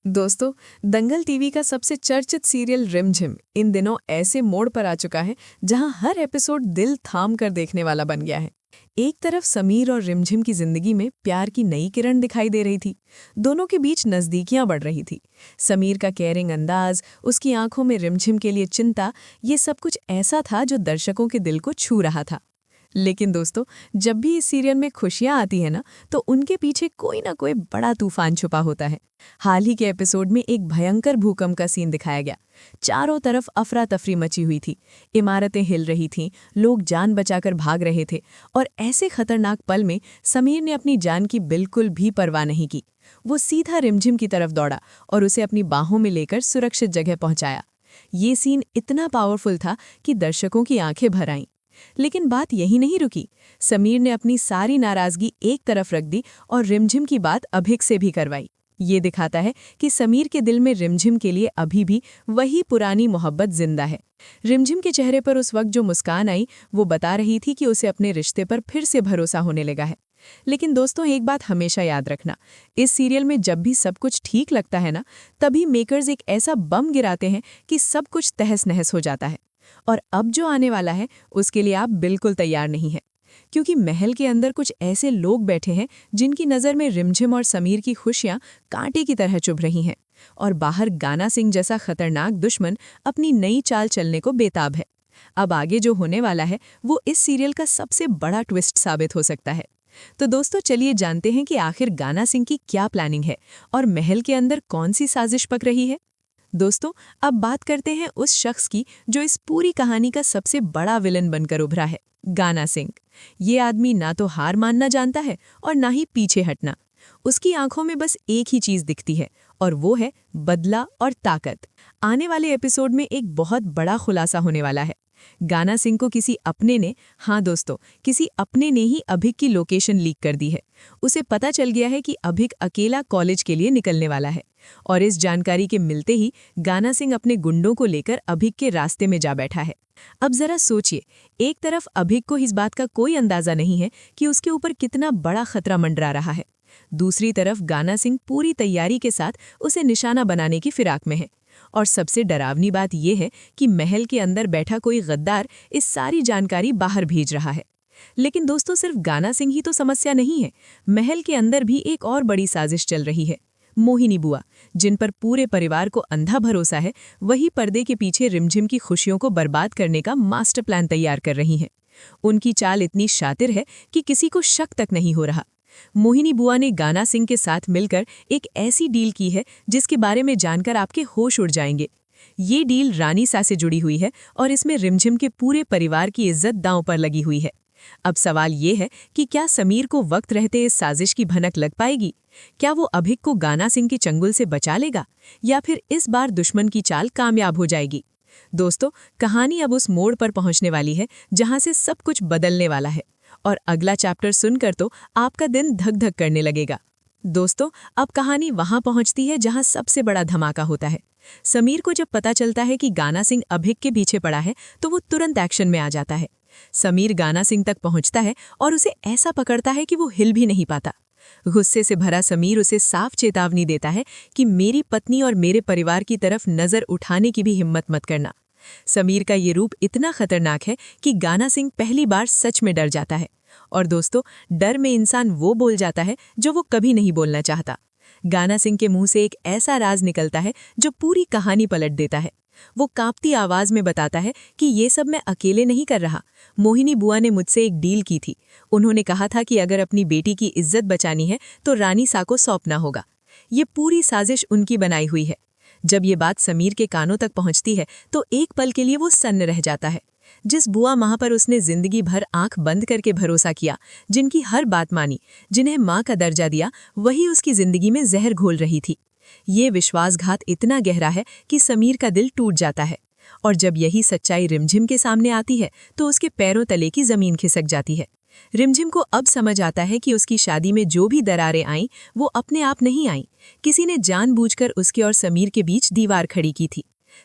दोस्तों, दंगल टीवी का सबसे चर्चित सीरियल रिमझिम इन दिनों ऐसे मोड़ पर आ चुका है जहां हर एपिसोड दिल थाम कर देखने वाला बन गया है। एक तरफ समीर और रिमझिम की जिंदगी में प्यार की नई किरण दिखाई दे रही थी। दोनों के बीच नजदीकियां बढ़ रही थी। समीर का केयरिंग अंदाज, उसकी आंखों में रिमझिम के लिए चिंता, ये सब कुछ ऐसा था जो दर्शकों के दिल को छू रहा था। लेकिन दोस्तों, जब भी इस सीरियल में खुशियां आती है ना, तो उनके पीछे कोई ना कोई बड़ा तूफान छुपा होता है। हाल ही के एपिसोड में एक भयंकर भूकंप का सीन दिखाया गया। चारों तरफ अफरा तफरी मची हुई थी, इमारतें हिल रही थीं, लोग जान बचाकर भाग रहे थे और ऐसे खतरनाक पल में समीर ने अपनी जान की बिल्कुल भी परवाह नहीं की। वो सीधा रिमझिम की तरफ दौड़ा और उसे अपनी बाहों में लेकर सुरक्षित जगह पहुंचाया। ये सीन इतना पावरफुल था कि दर्शकों की आंखें भर आईं। लेकिन बात यही नहीं रुकी। समीर ने अपनी सारी नाराजगी एक तरफ रख दी और रिमझिम की बात अभिक से भी करवाई। ये दिखाता है कि समीर के दिल में रिमझिम के लिए अभी भी वही पुरानी मोहब्बत जिंदा है। रिमझिम के चेहरे पर उस वक्त जो मुस्कान आई, वो बता रही थी कि उसे अपने रिश्ते पर फिर से भरोसा होने लगा है। लेकिन दोस्तों, एक बात हमेशा याद रखना, इस सीरियल में जब भी सब कुछ ठीक लगता है ना, तभी मेकर्स एक ऐसा बम गिराते हैं कि सब कुछ तहस नहस हो जाता है। और अब जो आने वाला है, उसके लिए आप बिल्कुल तैयार नहीं हैं, क्योंकि महल के अंदर कुछ ऐसे लोग बैठे हैं जिनकी नज़र में रिमझिम और समीर की खुशियां कांटे की तरह चुभ रही हैं, और बाहर गाना सिंह जैसा खतरनाक दुश्मन अपनी नई चाल चलने को बेताब है। अब आगे जो होने वाला है, वो इस सीरियल का सबसे बड़ा ट्विस्ट साबित हो सकता है। तो दोस्तों, चलिए जानते हैं कि आखिर गाना सिंह की क्या प्लानिंग है और महल के अंदर कौन सी साजिश पक रही है। दोस्तों, अब बात करते हैं उस शख्स की जो इस पूरी कहानी का सबसे बड़ा विलन बनकर उभरा है, गाना सिंह। ये आदमी ना तो हार मानना जानता है और ना ही पीछे हटना। उसकी आंखों में बस एक ही चीज दिखती है, और वो है बदला और ताकत। आने वाले एपिसोड में एक बहुत बड़ा खुलासा होने वाला है। गाना सिंह को किसी अपने ने, हाँ दोस्तों, किसी अपने ने ही अभिक की लोकेशन लीक कर दी है। उसे पता चल गया है कि अभिक अकेला कॉलेज के लिए निकलने वाला है, और इस जानकारी के मिलते ही गाना सिंह अपने गुंडों को लेकर अभिक के रास्ते में जा बैठा है। अब जरा सोचिए, एक तरफ अभिक को इस बात का कोई अंदाजा नहीं है कि उसके ऊपर कितना बड़ा खतरा मंडरा रहा है। दूसरी तरफ गाना सिंह पूरी तैयारी के साथ उसे निशाना बनाने की फिराक में है। और सबसे डरावनी बात यह है कि महल के अंदर बैठा कोई गद्दार इस सारी जानकारी बाहर भेज रहा है। लेकिन दोस्तों, सिर्फ गाना सिंह ही तो समस्या नहीं है। महल के अंदर भी एक और बड़ी साजिश चल रही है। मोहिनी बुआ, जिन पर पूरे परिवार को अंधा भरोसा है, वही पर्दे के पीछे रिमझिम की खुशियों को बर्बाद करने का मास्टर प्लान तैयार कर रही हैं। उनकी चाल इतनी शातिर है कि किसी को शक तक नहीं हो रहा। मोहिनी बुआ ने गाना सिंह के साथ मिलकर एक ऐसी डील की है जिसके बारे में जानकर आपके होश उड़ जाएंगे। ये डील रानी सा से जुड़ी हुई है और इसमें रिमझिम के पूरे परिवार की इज्जत दांव पर लगी हुई है। अब सवाल ये है कि क्या समीर को वक्त रहते इस साजिश की भनक लग पाएगी? क्या वो अभिक को गाना सिंह के चंगुल से बचा लेगा, या फिर इस बार दुश्मन की चाल कामयाब हो जाएगी? दोस्तों, कहानी अब उस मोड़ पर पहुंचने वाली है जहां से सब कुछ बदलने वाला है, और अगला चैप्टर सुनकर तो आपका दिन धक धक करने लगेगा। दोस्तों, अब कहानी वहां पहुंचती है जहां सबसे बड़ा धमाका होता है। समीर को जब पता चलता है कि गाना सिंह अभिक के पीछे पड़ा है, तो वो तुरंत एक्शन में आ जाता है। समीर गाना सिंह तक पहुंचता है और उसे ऐसा पकड़ता है कि वो हिल भी नहीं पाता। गुस्से से भरा समीर उसे साफ चेतावनी देता है कि मेरी पत्नी और मेरे परिवार की तरफ नजर उठाने की भी हिम्मत मत करना। समीर का ये रूप इतना खतरनाक है कि गाना सिंह पहली बार सच में डर जाता है। और दोस्तों, डर में इंसान वो बोल जाता है जो वो कभी नहीं बोलना चाहता। गाना सिंह के मुंह से एक ऐसा राज निकलता है जो पूरी कहानी पलट देता है। वो कांपती आवाज में बताता है कि ये सब मैं अकेले नहीं कर रहा। मोहिनी बुआ ने मुझसे एक डील की थी। उन्होंने कहा था कि अगर अपनी बेटी की इज्जत बचानी है तो रानी सा को सौंपना होगा। ये पूरी साजिश उनकी बनाई हुई है। जब ये बात समीर के कानों तक पहुंचती है तो एक पल के लिए वो सन्न रह जाता है। जिस बुआ माँ पर उसने जिंदगी भर आंख बंद करके भरोसा किया, जिनकी हर बात मानी, जिन्हें माँ का दर्जा दिया, वही उसकी जिंदगी में जहर घोल रही थी। ये विश्वासघात इतना गहरा है कि समीर का दिल टूट जाता है, और जब यही सच्चाई रिमझिम के सामने आती है तो उसके पैरों तले की जमीन खिसक जाती है। रिमझिम को अब समझ आता है कि उसकी शादी में जो भी दरारें आईं, वो अपने आप नहीं आईं। किसी ने जानबूझकर उसके और समीर के बीच दीवार खड़ी की थी।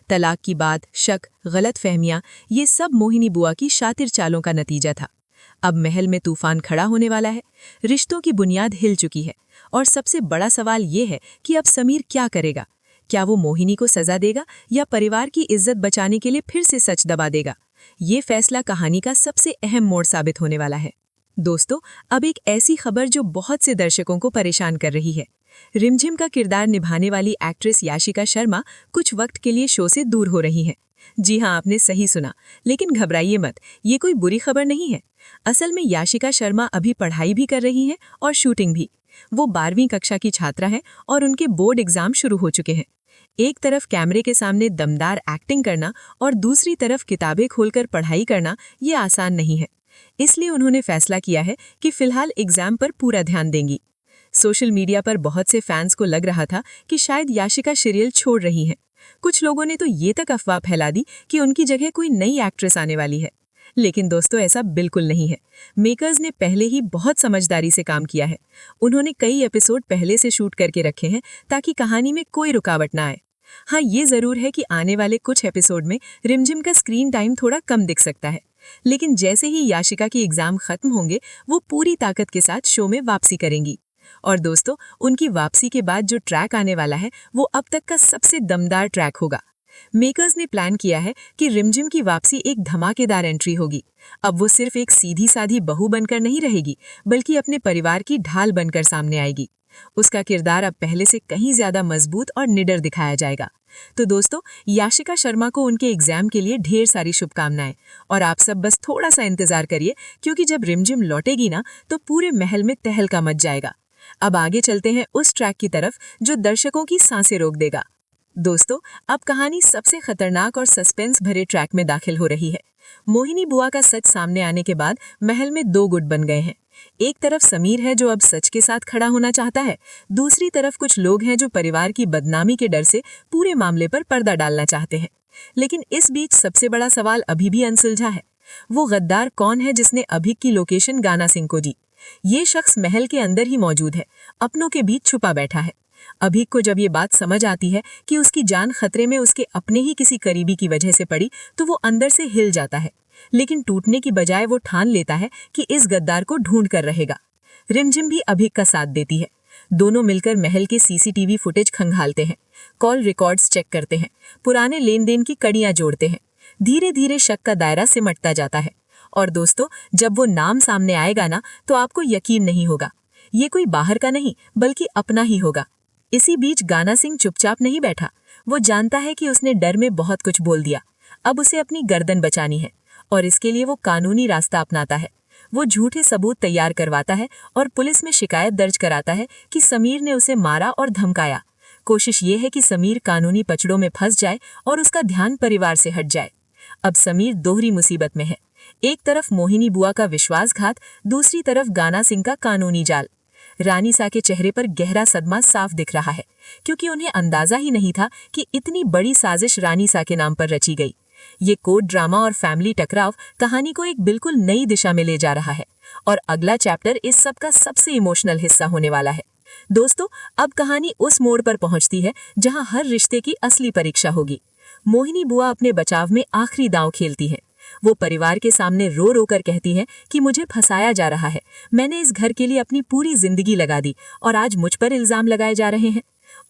तलाक की बात, शक, गलत फहमियां, ये सब मोहिनी बुआ की शातिर चालों का नतीजा था। अब महल में तूफान खड़ा होने वाला है, रिश्तों की बुनियाद हिल चुकी है और सबसे बड़ा सवाल ये है कि अब समीर क्या करेगा। क्या वो मोहिनी को सजा देगा या परिवार की इज्जत बचाने के लिए फिर से सच दबा देगा? ये फैसला कहानी का सबसे अहम मोड़ साबित होने वाला है। दोस्तों, अब एक ऐसी खबर जो बहुत से दर्शकों को परेशान कर रही है। रिमझिम का किरदार निभाने वाली एक्ट्रेस याशिका शर्मा कुछ वक्त के लिए शो से दूर हो रही हैं। जी हाँ, आपने सही सुना, लेकिन घबराइए मत, ये कोई बुरी खबर नहीं है। असल में याशिका शर्मा अभी पढ़ाई भी कर रही हैं और शूटिंग भी। वो 12वीं कक्षा की छात्रा है और उनके बोर्ड एग्जाम शुरू हो चुके हैं। एक तरफ कैमरे के सामने दमदार एक्टिंग करना और दूसरी तरफ किताबें खोलकर पढ़ाई करना ये आसान नहीं है। इसलिए उन्होंने फैसला किया है कि फिलहाल एग्जाम पर पूरा ध्यान देंगी। सोशल मीडिया पर बहुत से फैंस को लग रहा था कि शायद याशिका सीरियल छोड़ रही हैं। कुछ लोगों ने तो ये तक अफवाह फैला दी कि उनकी जगह कोई नई एक्ट्रेस आने वाली है। लेकिन दोस्तों, ऐसा बिल्कुल नहीं है। मेकर्स ने पहले ही बहुत समझदारी से काम किया है। उन्होंने कई एपिसोड पहले से शूट करके रखे हैं ताकि कहानी में कोई रुकावट ना आए। हाँ, ये जरूर है कि आने वाले कुछ एपिसोड में रिमझिम का स्क्रीन टाइम थोड़ा कम दिख सकता है, लेकिन जैसे ही याशिका की एग्जाम खत्म होंगे वो पूरी ताकत के साथ शो में वापसी करेंगी। और दोस्तों, उनकी वापसी के बाद जो ट्रैक आने वाला है वो अब तक का सबसे दमदार ट्रैक होगा। मेकर्स ने प्लान किया है कि रिमझिम की वापसी एक धमाकेदार एंट्री होगी। अब वो सिर्फ एक सीधी साधी बहू बनकर नहीं रहेगी, बल्कि अपने परिवार की ढाल बनकर सामने आएगी। उसका किरदार अब पहले से कहीं ज्यादा मजबूत और निडर दिखाया जाएगा। तो दोस्तों, याशिका शर्मा को उनके एग्जाम के लिए ढेर सारी शुभकामनाएं, और आप सब बस थोड़ा सा इंतजार करिए, क्योंकि जब रिमझिम लौटेगी ना तो पूरे महल में तहलका मच जाएगा। अब आगे चलते हैं उस ट्रैक की तरफ जो दर्शकों की सांसें रोक देगा। दोस्तों, अब कहानी सबसे खतरनाक और सस्पेंस भरे ट्रैक में दाखिल हो रही है। मोहिनी बुआ का सच सामने आने के बाद महल में दो गुट बन गए हैं। एक तरफ समीर है जो अब सच के साथ खड़ा होना चाहता है, दूसरी तरफ कुछ लोग हैं जो परिवार की बदनामी के डर से पूरे मामले पर पर्दा डालना चाहते हैं। लेकिन इस बीच सबसे बड़ा सवाल अभी भी अनसुलझा है। वो गद्दार कौन है जिसने अभिक की लोकेशन गाना सिंह को दी? ये शख्स महल के अंदर ही मौजूद है, अपनों के बीच छुपा बैठा है। अभिक को जब ये बात समझ आती है कि उसकी जान खतरे में उसके अपने ही किसी करीबी की वजह से पड़ी, तो वो अंदर से हिल जाता है। लेकिन टूटने की बजाय वो ठान लेता है कि इस गद्दार को ढूंढ कर रहेगा। रिमझिम भी अभिक का साथ देती है। दोनों मिलकर महल के सीसीटीवी फुटेज खंगालते हैं, कॉल रिकॉर्ड्स चेक करते हैं, पुराने लेन देन की कड़ियां जोड़ते हैं। धीरे धीरे शक का दायरा सिमटता जाता है। और दोस्तों, जब वो नाम सामने आएगा ना, तो आपको यकीन नहीं होगा, ये कोई बाहर का नहीं बल्कि अपना ही होगा। इसी बीच गाना सिंह चुपचाप नहीं बैठा। वो जानता है कि उसने डर में बहुत कुछ बोल दिया। अब उसे अपनी गर्दन बचानी है और इसके लिए वो कानूनी रास्ता अपनाता है। वो झूठे सबूत तैयार करवाता है और पुलिस में शिकायत दर्ज कराता है कि समीर ने उसे मारा और धमकाया। कोशिश ये है कि समीर कानूनी पचड़ों में फंस जाए और उसका ध्यान परिवार से हट जाए। अब समीर दोहरी मुसीबत में है। एक तरफ मोहिनी बुआ का विश्वासघात, दूसरी तरफ गाना सिंह का कानूनी जाल। रानी सा के चेहरे पर गहरा सदमा साफ दिख रहा है, क्योंकि उन्हें अंदाजा ही नहीं था कि इतनी बड़ी साजिश रानी सा के नाम पर रची गई। ये कोर्ट ड्रामा और फैमिली टकराव कहानी को एक बिल्कुल नई दिशा में ले जा रहा है, और अगला चैप्टर इस सब का सबसे इमोशनल हिस्सा होने वाला है। दोस्तों, अब कहानी उस मोड़ पर पहुंचती है जहां हर रिश्ते की असली परीक्षा होगी। मोहिनी बुआ अपने बचाव में आखिरी दांव खेलती है। वो परिवार के सामने रो रो कर कहती है कि मुझे फंसाया जा रहा है, मैंने इस घर के लिए अपनी पूरी जिंदगी लगा दी और आज मुझ पर इल्जाम लगाए जा रहे हैं।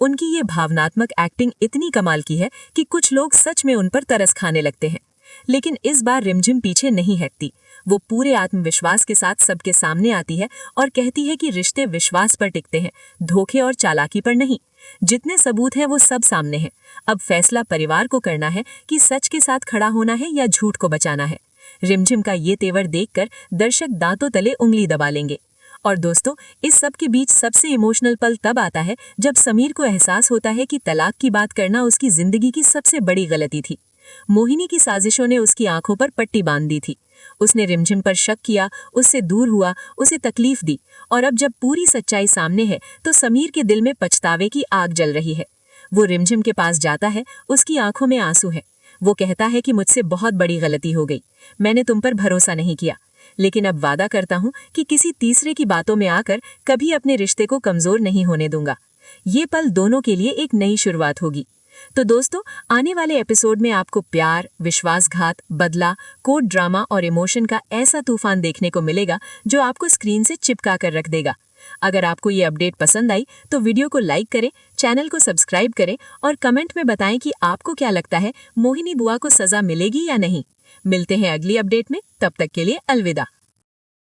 उनकी ये भावनात्मक एक्टिंग इतनी कमाल की है कि कुछ लोग सच में उन पर तरस खाने लगते हैं। लेकिन इस बार रिमझिम पीछे नहीं हटती। वो पूरे आत्मविश्वास के साथ सबके सामने आती है और कहती है कि रिश्ते विश्वास पर टिकते हैं, धोखे और चालाकी पर नहीं। जितने सबूत हैं वो सब सामने हैं। अब फैसला परिवार को करना है कि सच के साथ खड़ा होना है या झूठ को बचाना है। रिमझिम का ये तेवर देखकर दर्शक दांतों तले उंगली दबा लेंगे। और दोस्तों, इस सब के बीच सबसे इमोशनल पल तब आता है जब समीर को एहसास होता है कि तलाक की बात करना उसकी जिंदगी की सबसे बड़ी गलती थी। मोहिनी की साजिशों ने उसकी आंखों पर पट्टी बांध दी थी। उसने रिमझिम पर शक किया, उससे दूर हुआ, उसे तकलीफ दी, और अब जब पूरी सच्चाई सामने है तो समीर के दिल में पछतावे की आग जल रही है। वो रिमझिम के पास जाता है, उसकी आंखों में आंसू है। वो कहता है कि मुझसे बहुत बड़ी गलती हो गई, मैंने तुम पर भरोसा नहीं किया, लेकिन अब वादा करता हूँ कि किसी तीसरे की बातों में आकर कभी अपने रिश्ते को कमजोर नहीं होने दूंगा। ये पल दोनों के लिए एक नई शुरुआत होगी। तो दोस्तों, आने वाले एपिसोड में आपको प्यार, विश्वासघात, बदला, कोर्ट ड्रामा और इमोशन का ऐसा तूफान देखने को मिलेगा जो आपको स्क्रीन से चिपका कर रख देगा। अगर आपको ये अपडेट पसंद आई तो वीडियो को लाइक करें, चैनल को सब्सक्राइब करें और कमेंट में बताएं कि आपको क्या लगता है, मोहिनी बुआ को सजा मिलेगी या नहीं। मिलते हैं अगली अपडेट में, तब तक के लिए अलविदा।